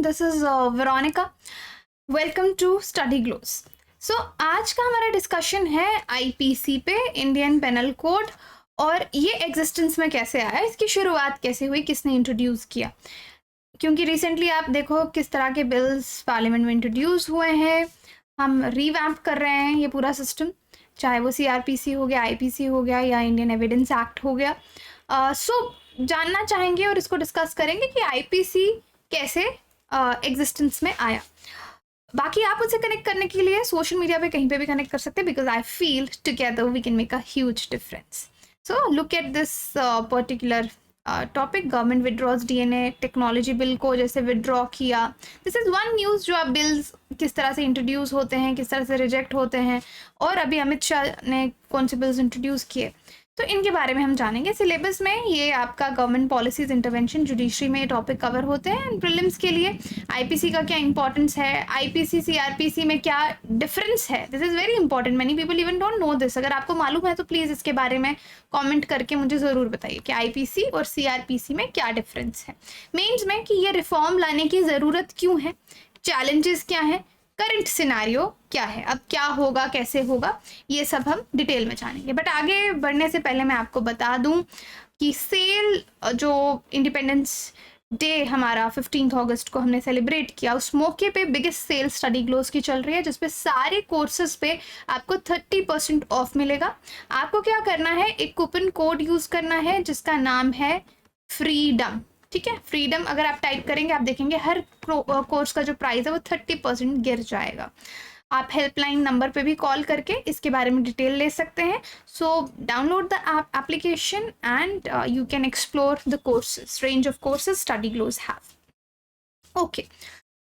This is Veronica. Welcome to Study Glows. So आज का हमारा डिस्कशन है आईपीसी पे, इंडियन पेनल कोड, और ये एग्जिस्टेंस में कैसे आया, इसकी शुरुआत कैसे हुई, किसने इंट्रोड्यूस किया। क्योंकि रिसेंटली आप देखो किस तरह के बिल्स पार्लियामेंट में इंट्रोड्यूस हुए हैं, हम रीवैम्प कर रहे हैं ये पूरा सिस्टम, चाहे वो सीआरपीसी हो गया, आईपीसी हो गया या इंडियन एविडेंस एक्ट हो गया। सो जानना चाहेंगे और इसको डिस्कस करेंगे कि आईपीसी कैसे एग्जिस्टेंस में आया। बाकी आप मुझसे कनेक्ट करने के लिए सोशल मीडिया पे कहीं पे भी कनेक्ट कर सकते हैं, because I feel together we can make a huge difference. So look at this particular topic, government withdraws DNA technology bill को जैसे विड्रॉ किया। दिस इज़ वन न्यूज़ जो आप बिल्स किस तरह से इंट्रोड्यूस होते हैं, किस तरह से रिजेक्ट होते हैं, और अभी अमित शाह ने कौन से बिल्स इंट्रोड्यूस किए, तो इनके बारे में हम जानेंगे। सिलेबस में ये आपका गवर्नमेंट पॉलिसीज, इंटरवेंशन, जुडिशरी में ये टॉपिक कवर होते हैं। एंड प्रीलिम्स के लिए आईपीसी का क्या इंपॉर्टेंस है, आईपीसी सीआरपीसी में क्या डिफरेंस है, this is very important. Many people even don't know this. अगर आपको मालूम है तो प्लीज़ इसके बारे में कमेंट करके मुझे ज़रूर बताइए कि आईपीसी और सीआरपीसी में क्या डिफरेंस है। मेंस में कि ये रिफॉर्म लाने की ज़रूरत क्यों है, चैलेंजेस क्या हैं, करंट सिनारियो क्या है, अब क्या होगा, कैसे होगा, ये सब हम डिटेल में जानेंगे। बट आगे बढ़ने से पहले मैं आपको बता दूं कि सेल जो इंडिपेंडेंस डे हमारा 15 अगस्त को हमने सेलिब्रेट किया, उस मौके पे बिगेस्ट सेल स्टडी ग्लोस की चल रही है, जिसपे सारे कोर्सेज पे आपको 30% ऑफ मिलेगा। आपको क्या करना है, एक कूपन कोड यूज़ करना है जिसका नाम है फ्रीडम। ठीक है, फ्रीडम अगर आप टाइप करेंगे आप देखेंगे हर कोर्स का जो प्राइस है वो 30% गिर जाएगा। आप हेल्पलाइन नंबर पे भी कॉल करके इसके बारे में डिटेल ले सकते हैं। So download the application and you can explore the courses, range of courses study glows have. Okay,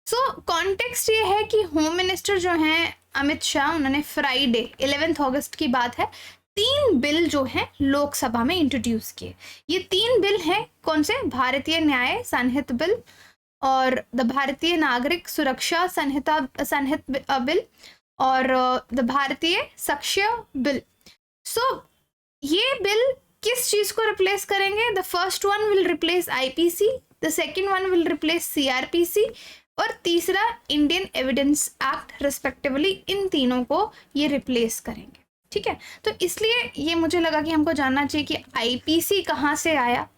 so context ये है कि होम मिनिस्टर जो हैं अमित शाह, उन्होंने फ्राइडे 11 अगस्त की बात है, 3 बिल जो हैं लोकसभा में इंट्रोड्यूस किए। ये 3 बिल हैं कौन से, भारतीय न्याय संहित बिल और द भारतीय नागरिक सुरक्षा संहित बिल और द भारतीय साक्ष्य बिल। सो ये बिल किस चीज़ को रिप्लेस करेंगे, the first one will replace IPC, the second one will replace CrPC, और तीसरा इंडियन एविडेंस एक्ट रिस्पेक्टिवली। इन तीनों को ये रिप्लेस करेंगे। ठीक है, तो इसलिए ये मुझे लगा कि हमको जानना चाहिए कि आईपीसी कहाँ से आया।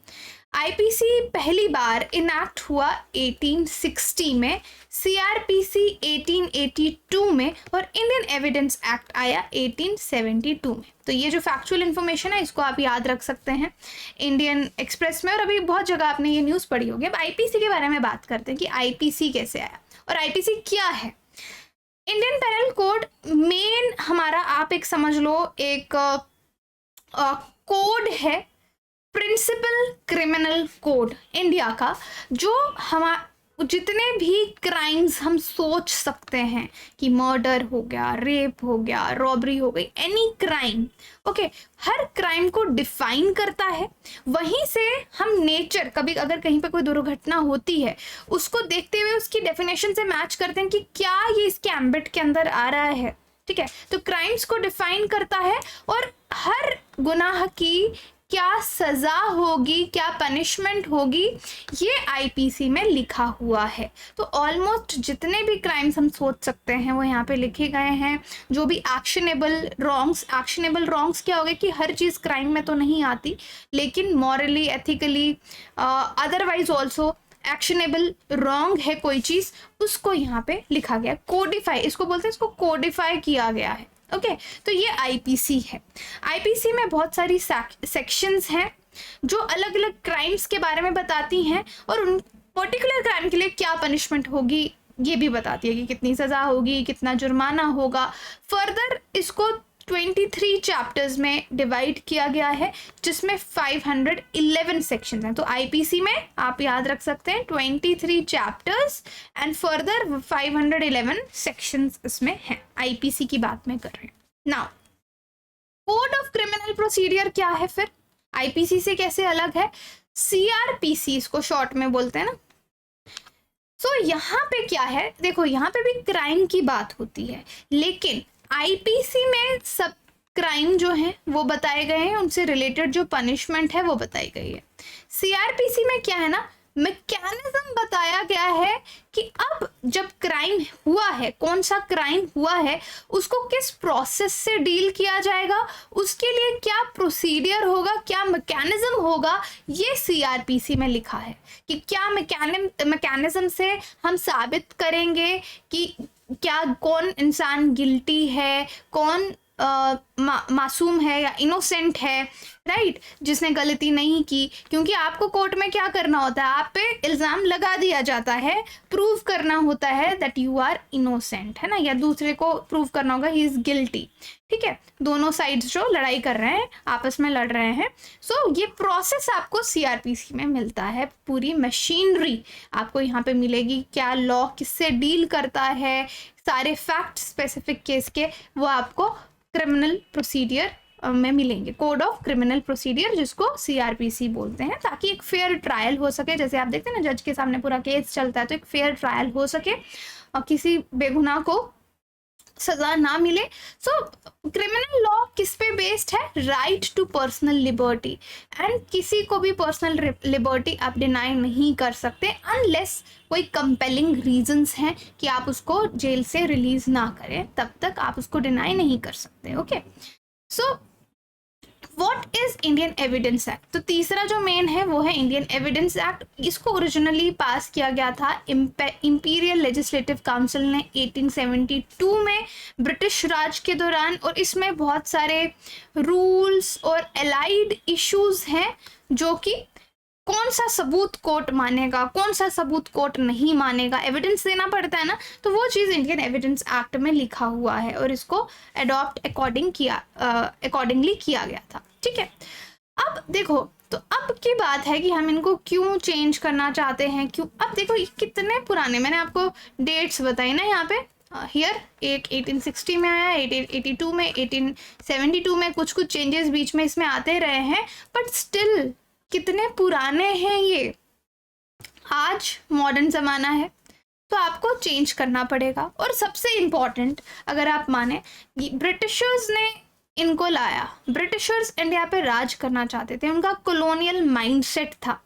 आईपीसी पहली बार इनैक्ट हुआ 1860 में, सीआरपीसी 1882 में, और इंडियन एविडेंस एक्ट आया 1872 में। तो ये जो फैक्चुअल इन्फॉर्मेशन है इसको आप याद रख सकते हैं इंडियन एक्सप्रेस में, और अभी बहुत जगह आपने ये न्यूज़ पढ़ी होगी। अब आईपीसी के बारे में बात करते हैं कि आईपीसी कैसे आया और आईपीसी क्या है। इंडियन पेनल कोड मेन हमारा, आप एक समझ लो, एक कोड है, प्रिंसिपल क्रिमिनल कोड इंडिया का, जो जितने भी क्राइम्स हम सोच सकते हैं कि मर्डर हो गया, रेप हो गया, रॉबरी हो गई, एनी क्राइम, ओके, हर क्राइम को डिफाइन करता है। वहीं से हम नेचर, कभी अगर कहीं पे कोई दुर्घटना होती है उसको देखते हुए उसकी डेफिनेशन से मैच करते हैं कि क्या ये इसके एम्बिट के अंदर आ रहा है। ठीक है, तो क्राइम्स को डिफाइन करता है और हर गुनाह की क्या सज़ा होगी, क्या पनिशमेंट होगी, ये आईपीसी में लिखा हुआ है। तो ऑलमोस्ट जितने भी क्राइम्स हम सोच सकते हैं वो यहाँ पे लिखे गए हैं। जो भी एक्शनेबल रॉन्ग्स क्या हो गए कि हर चीज़ क्राइम में तो नहीं आती, लेकिन morally, ethically, otherwise also actionable wrong है कोई चीज़, उसको यहाँ पे लिखा गया, कोडिफाई इसको बोलते हैं, इसको कोडिफाई किया गया है। ओके, तो ये आईपीसी है। आईपीसी में बहुत सारी सेक्शंस हैं जो अलग अलग क्राइम्स के बारे में बताती हैं, और उन पर्टिकुलर क्राइम के लिए क्या पनिशमेंट होगी ये भी बताती है कि कितनी सज़ा होगी, कितना जुर्माना होगा। फर्दर इसको 23 चैप्टर्स में डिवाइड किया गया है, जिसमें 511 सेक्शंस हैं। तो आईपीसी में आप याद रख सकते हैं 23 चैप्टर्स एंड फर्दर 511 सेक्शंस इसमें हैं। आईपीसी की बात मैं कर रही हूँ। Now code of criminal procedure क्या है, फिर आईपीसी से कैसे अलग है। सीआरपीसी इसको शॉर्ट में बोलते हैं ना। सो यहाँ पे क्या है, देखो यहाँ पे भी क्राइम की बात होती है, लेकिन आईपीसी में सब क्राइम जो हैं वो बताए गए हैं, उनसे रिलेटेड जो पनिशमेंट है वो बताई गई है। सीआरपीसी में क्या है ना, मैकेनिज्म बताया गया है कि अब जब क्राइम हुआ है, कौन सा क्राइम हुआ है, उसको किस प्रोसेस से डील किया जाएगा, उसके लिए क्या प्रोसीडियर होगा, क्या मैकेनिज्म होगा, ये सीआरपीसी में लिखा है कि क्या मैकेनिज्म से हम साबित करेंगे कि क्या कौन इंसान गिल्टी है, कौन मासूम है या इनोसेंट है, राइट, जिसने गलती नहीं की। क्योंकि आपको कोर्ट में क्या करना होता है, आप पे इल्ज़ाम लगा दिया जाता है, प्रूव करना होता है दैट यू आर इनोसेंट, है ना, या दूसरे को प्रूव करना होगा ही इज़ गिल्टी। ठीक है, दोनों साइड्स जो लड़ाई कर रहे हैं, आपस में लड़ रहे हैं। सो ये प्रोसेस आपको सीआरपीसी में मिलता है, पूरी मशीनरी आपको यहाँ पे मिलेगी, क्या लॉ किससे डील करता है, सारे फैक्ट स्पेसिफिक केस के वो आपको क्रिमिनल प्रोसीडियर में मिलेंगे, कोड ऑफ क्रिमिनल प्रोसीडियर जिसको सीआरपीसी बोलते हैं, ताकि एक फेयर ट्रायल हो सके। जैसे आप देखते हैं ना, जज के सामने पूरा केस चलता है, तो एक फेयर ट्रायल हो सके और किसी बेगुनाह को सजा ना मिले। सो क्रिमिनल लॉ किस पे बेस्ड है, right to personal liberty, and किसी को भी पर्सनल लिबर्टी आप डिनाई नहीं कर सकते अनलेस कोई कंपेलिंग रीजंस हैं कि आप उसको जेल से रिलीज ना करें, तब तक आप उसको डिनाई नहीं कर सकते। Okay, so what is Indian evidence act? तो तीसरा जो मेन है वो है इंडियन एविडेंस एक्ट। इसको ओरिजिनली पास किया गया था इंपीरियल लेजिस्लेटिव काउंसिल ने 1872 में ब्रिटिश राज के दौरान, और इसमें बहुत सारे रूल्स और एलाइड इश्यूज हैं जो कि कौन सा सबूत कोर्ट मानेगा, कौन सा सबूत कोर्ट नहीं मानेगा, एविडेंस देना पड़ता है ना, तो वो चीज़ इंडियन एविडेंस एक्ट में लिखा हुआ है और इसको अडॉप्ट अकॉर्डिंगली किया गया था। ठीक है, अब देखो, तो अब की बात है कि हम इनको क्यों चेंज करना चाहते हैं, क्यों। अब देखो ये कितने पुराने, मैंने आपको डेट्स बताई ना यहाँ पे, हियर एक 1860 में आया, 1882 में, 1872 में, कुछ कुछ चेंजेस बीच में इसमें आते रहे हैं, बट स्टिल कितने पुराने हैं ये। आज मॉडर्न ज़माना है तो आपको चेंज करना पड़ेगा। और सबसे इम्पॉर्टेंट, अगर आप माने, ब्रिटिशर्स ने इनको लाया, ब्रिटिशर्स इंडिया पे राज करना चाहते थे, उनका कॉलोनियल माइंडसेट था,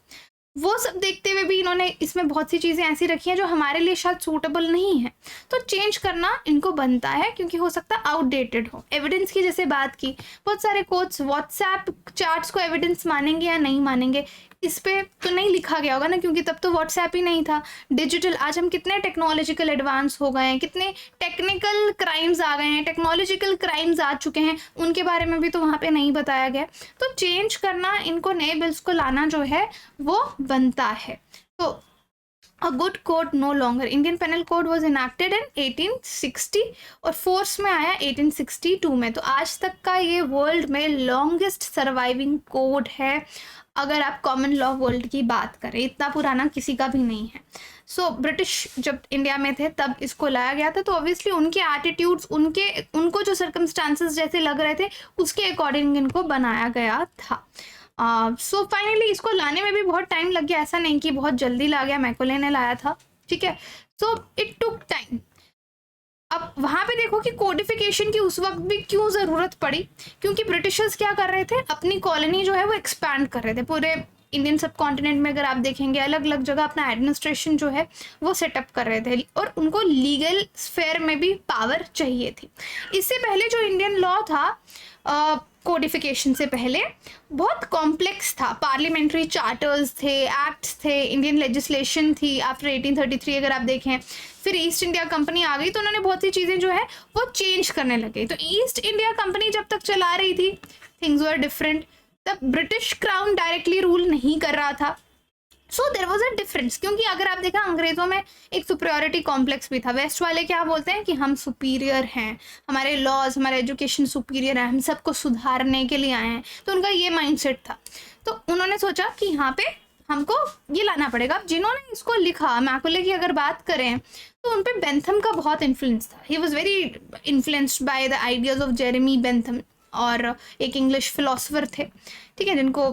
वो सब देखते हुए भी इन्होंने इसमें बहुत सी चीज़ें ऐसी रखी हैं जो हमारे लिए शायद सूटेबल नहीं है, तो चेंज करना इनको बनता है, क्योंकि हो सकता है आउटडेटेड हो। एविडेंस की जैसे बात की, बहुत सारे कोर्ट्स व्हाट्सएप चार्ट्स को एविडेंस मानेंगे या नहीं मानेंगे, इस पे तो नहीं लिखा गया होगा ना, क्योंकि तब तो व्हाट्सएप ही नहीं था। डिजिटल, आज हम कितने टेक्नोलॉजिकल एडवांस हो गए हैं, कितने टेक्निकल क्राइम्स आ गए हैं, टेक्नोलॉजिकल क्राइम्स आ चुके हैं, उनके बारे में भी तो वहाँ पे नहीं बताया गया। तो चेंज करना, इनको नए बिल्स को लाना जो है वो बनता है। तो A good code no longer. Indian Penal Code was enacted in 1860 और फोर्स में आया 1862 में। तो आज तक का ये वर्ल्ड में लॉन्गेस्ट सर्वाइविंग कोड है, अगर आप कॉमन लॉ वर्ल्ड की बात करें। इतना पुराना किसी का भी नहीं है। सो ब्रिटिश जब इंडिया में थे तब इसको लाया गया था, तो ऑब्वियसली उनके एटीट्यूड्स, उनको जो सर्कमस्टांसेस जैसे लग रहे थे उसके अकॉर्डिंग इनको बनाया गया था। सो फाइनली इसको लाने में भी बहुत टाइम लग गया, ऐसा नहीं कि बहुत जल्दी ला गया, मैकोले ने लाया था। ठीक है, सो इट टुक टाइम। अब वहाँ पे देखो कि कोडिफिकेशन की उस वक्त भी क्यों ज़रूरत पड़ी, क्योंकि ब्रिटिशर्स क्या कर रहे थे, अपनी कॉलोनी जो है वो एक्सपैंड कर रहे थे। पूरे इंडियन सब कॉन्टिनेंट में अगर आप देखेंगे, अलग अलग जगह अपना एडमिनिस्ट्रेशन जो है वो सेटअप कर रहे थे, और उनको लीगल स्फेयर में भी पावर चाहिए थी। इससे पहले जो इंडियन लॉ था कोडिफिकेशन से पहले बहुत कॉम्प्लेक्स था। पार्लियामेंट्री चार्टर्स थे, एक्ट्स थे, इंडियन लेजिस्लेशन थी आफ्टर 1833 अगर आप देखें। फिर ईस्ट इंडिया कंपनी आ गई तो उन्होंने बहुत सी चीज़ें जो है वो चेंज करने लगे। तो ईस्ट इंडिया कंपनी जब तक चला रही थी थिंग्स वर डिफरेंट, तब ब्रिटिश क्राउन डायरेक्टली रूल नहीं कर रहा था। So there was a difference, क्योंकि अगर आप देखा अंग्रेज़ों में एक सुपीरियरिटी कॉम्प्लेक्स भी था। वेस्ट वाले क्या बोलते हैं कि हम सुपीरियर हैं, हमारे लॉज, हमारे एजुकेशन सुपीरियर है, हम सबको सुधारने के लिए आए हैं, तो उनका ये माइंडसेट था। तो उन्होंने सोचा कि यहाँ पे हमको ये लाना पड़ेगा। अब जिन्होंने इसको लिखा, मैकोले की अगर बात करें तो उन पर बेंथम का बहुत इन्फ्लुएंस था। He was very influenced by the ideas of Jeremy Bentham, और एक इंग्लिश फिलोसोफर थे, ठीक है, जिनको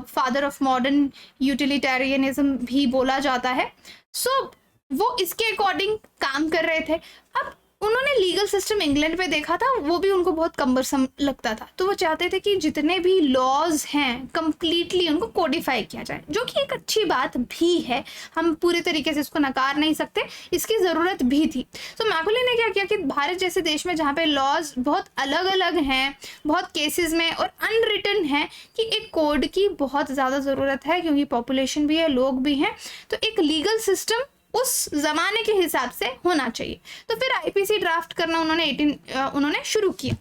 फादर ऑफ मॉडर्न यूटिलिटेरियनिज्म भी बोला जाता है। सो वो इसके अकॉर्डिंग काम कर रहे थे। अब उन्होंने लीगल सिस्टम इंग्लैंड में देखा था, वो भी उनको बहुत कम्बरसम लगता था, तो वो चाहते थे कि जितने भी लॉज हैं कंप्लीटली उनको कोडिफाई किया जाए, जो कि एक अच्छी बात भी है, हम पूरे तरीके से इसको नकार नहीं सकते, इसकी ज़रूरत भी थी। तो मैकॉले ने क्या किया कि भारत जैसे देश में जहाँ पे लॉज बहुत अलग अलग हैं, बहुत केसेस में और अनरिटन है, कि एक कोड की बहुत ज़्यादा ज़रूरत है, क्योंकि पॉपुलेशन भी है, लोग भी हैं, तो एक लीगल सिस्टम उस जमाने के हिसाब से होना चाहिए। तो फिर आईपीसी ड्राफ्ट करना उन्होंने शुरू किया।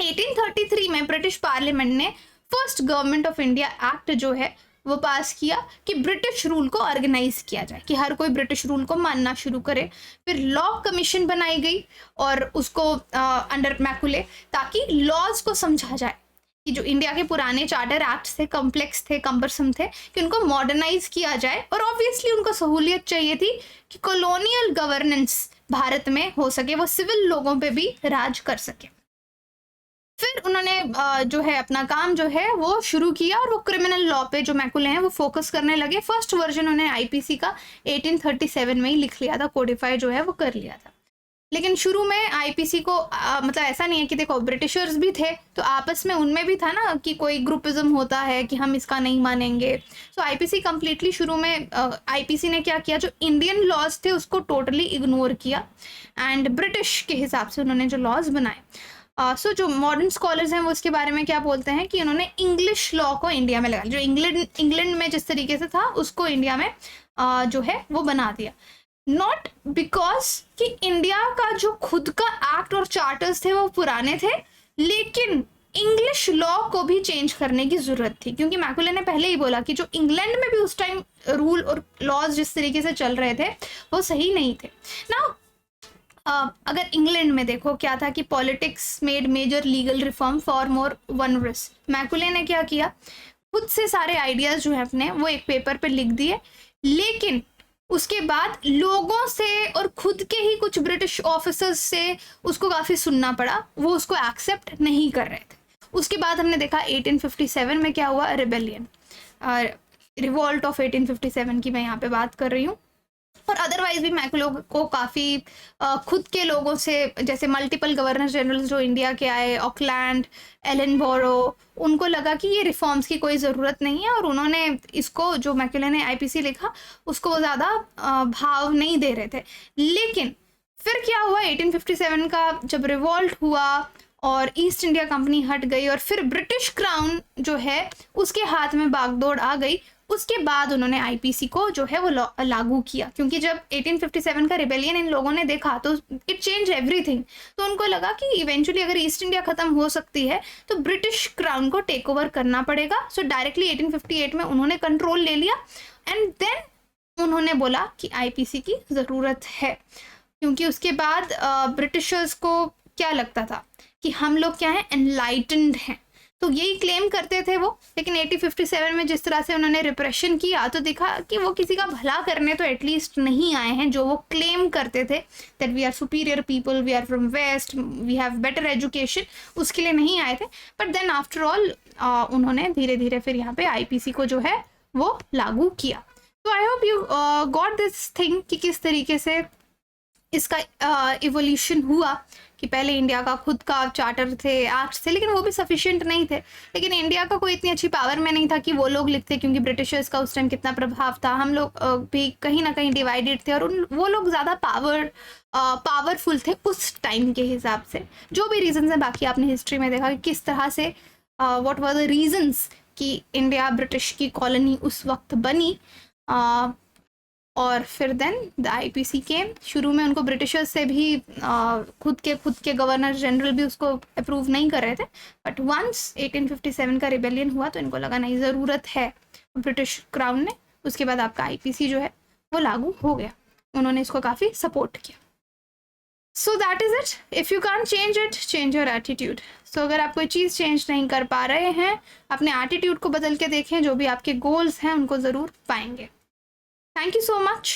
1833 में ब्रिटिश पार्लियामेंट ने first government of India act जो है वो पास किया कि ब्रिटिश रूल को ऑर्गेनाइज किया जाए, कि हर कोई ब्रिटिश रूल को मानना शुरू करे। फिर लॉ कमीशन बनाई गई और उसको अंडर मैकुले, ताकि लॉज को समझा जाए कि जो इंडिया के पुराने चार्टर एक्ट थे, कॉम्प्लेक्स थे, कम्बरसम थे, कि उनको मॉडर्नाइज किया जाए। और ऑब्वियसली उनको सहूलियत चाहिए थी कि कॉलोनियल गवर्नेंस भारत में हो सके, वो सिविल लोगों पे भी राज कर सके। फिर उन्होंने जो है अपना काम जो है वो शुरू किया, और वो क्रिमिनल लॉ पे जो मैकुले हैं वो फोकस करने लगे। फर्स्ट वर्जन उन्होंने आईपीसी का 1837 में ही लिख लिया था, कोडिफाई जो है वो कर लिया था। लेकिन शुरू में आईपीसी को मतलब ऐसा नहीं है कि देखो ब्रिटिशर्स भी थे, तो आपस में उनमें भी था ना कि कोई ग्रुपिज्म होता है कि हम इसका नहीं मानेंगे। सो आईपीसी कंप्लीटली शुरू में आईपीसी ने क्या किया, जो इंडियन लॉज थे उसको टोटली इग्नोर किया, एंड ब्रिटिश के हिसाब से उन्होंने जो लॉज बनाए। सो जो मॉडर्न स्कॉलर्स हैं वो इसके बारे में क्या बोलते हैं कि उन्होंने इंग्लिश लॉ को इंडिया में लगा, जो इंग्लैंड में जिस तरीके से था उसको इंडिया में जो है वो बना दिया। नॉट बिकॉज कि इंडिया का जो खुद का एक्ट और चार्टर्स थे वो पुराने थे, लेकिन इंग्लिश लॉ को भी चेंज करने की जरूरत थी, क्योंकि मैकुले ने पहले ही बोला कि जो इंग्लैंड में भी उस टाइम रूल और लॉज जिस तरीके से चल रहे थे वो सही नहीं थे ना। अगर इंग्लैंड में देखो क्या था कि politics made major legal reform for more वनरस। मैकुले ने क्या किया, खुद से सारे आइडियाज जो है अपने वो एक पेपर पे लिख दिए, लेकिन उसके बाद लोगों से और खुद के ही कुछ ब्रिटिश ऑफिसर्स से उसको काफ़ी सुनना पड़ा, वो उसको एक्सेप्ट नहीं कर रहे थे। उसके बाद हमने देखा 1857 में क्या हुआ, रिबेलियन, रिवॉल्ट ऑफ 1857 की मैं यहाँ पे बात कर रही हूँ। और अदरवाइज भी मैकुले को काफ़ी खुद के लोगों से, जैसे मल्टीपल गवर्नर जनरल जो इंडिया के आए, ऑकलैंड, एलनबोरो, उनको लगा कि ये रिफॉर्म्स की कोई ज़रूरत नहीं है, और उन्होंने इसको, जो मैकुले ने आईपीसी लिखा उसको वो ज़्यादा भाव नहीं दे रहे थे। लेकिन फिर क्या हुआ, 1857 का जब रिवॉल्ट हुआ और ईस्ट इंडिया कंपनी हट गई और फिर ब्रिटिश क्राउन जो है उसके हाथ में बागडोर आ गई, उसके बाद उन्होंने आईपीसी को जो है वो लागू किया। क्योंकि जब 1857 का रिबेलियन इन लोगों ने देखा तो इट चेंज एवरीथिंग, तो उनको लगा कि इवेंचुअली अगर ईस्ट इंडिया खत्म हो सकती है तो ब्रिटिश क्राउन को टेक ओवर करना पड़ेगा। सो डायरेक्टली 1858 में उन्होंने कंट्रोल ले लिया, एंड देन उन्होंने बोला कि आईपीसी की ज़रूरत है, क्योंकि उसके बाद ब्रिटिशर्स को क्या लगता था कि हम लोग क्या हैं, एनलाइटेंड हैं, तो यही क्लेम करते थे वो। लेकिन 1857 में जिस तरह से उन्होंने रिप्रेशन किया तो देखा कि वो किसी का भला करने तो एटलीस्ट नहीं आए हैं, जो वो क्लेम करते थे that we are superior people, we are from west, we have better education, उसके लिए नहीं आए थे। बट देन आफ्टर ऑल उन्होंने धीरे धीरे फिर यहाँ पे आईपीसी को जो है वो लागू किया। तो I hope you got this thing कि किस तरीके से इसका इवोल्यूशन हुआ, कि पहले इंडिया का खुद का चार्टर थे, एक्ट थे, लेकिन वो भी सफिशिएंट नहीं थे। लेकिन इंडिया का कोई इतनी अच्छी पावर में नहीं था कि वो लोग लिखते, क्योंकि ब्रिटिशर्स का उस टाइम कितना प्रभाव था, हम लोग भी कहीं ना कहीं डिवाइडेड थे, और वो लोग ज़्यादा पावरफुल थे उस टाइम के हिसाब से। जो भी रीजंस है, बाकी आपने हिस्ट्री में देखा कि किस तरह से व्हाट वर द रीजंस कि इंडिया ब्रिटिश की कॉलोनी उस वक्त बनी। और फिर देन द आईपीसी के शुरू में उनको ब्रिटिशर्स से भी खुद के गवर्नर जनरल भी उसको अप्रूव नहीं कर रहे थे, बट वंस 1857 का रिबेलियन हुआ तो इनको लगा नहीं, ज़रूरत है ब्रिटिश क्राउन ने। उसके बाद आपका आईपीसी जो है वो लागू हो गया, उन्होंने इसको काफ़ी सपोर्ट किया। So that is it, if you can change it, change your attitude. So अगर आप कोई चीज़ चेंज नहीं कर पा रहे हैं, अपने एटीट्यूड को बदल के देखें, जो भी आपके गोल्स हैं उनको ज़रूर पाएंगे। Thank you so much.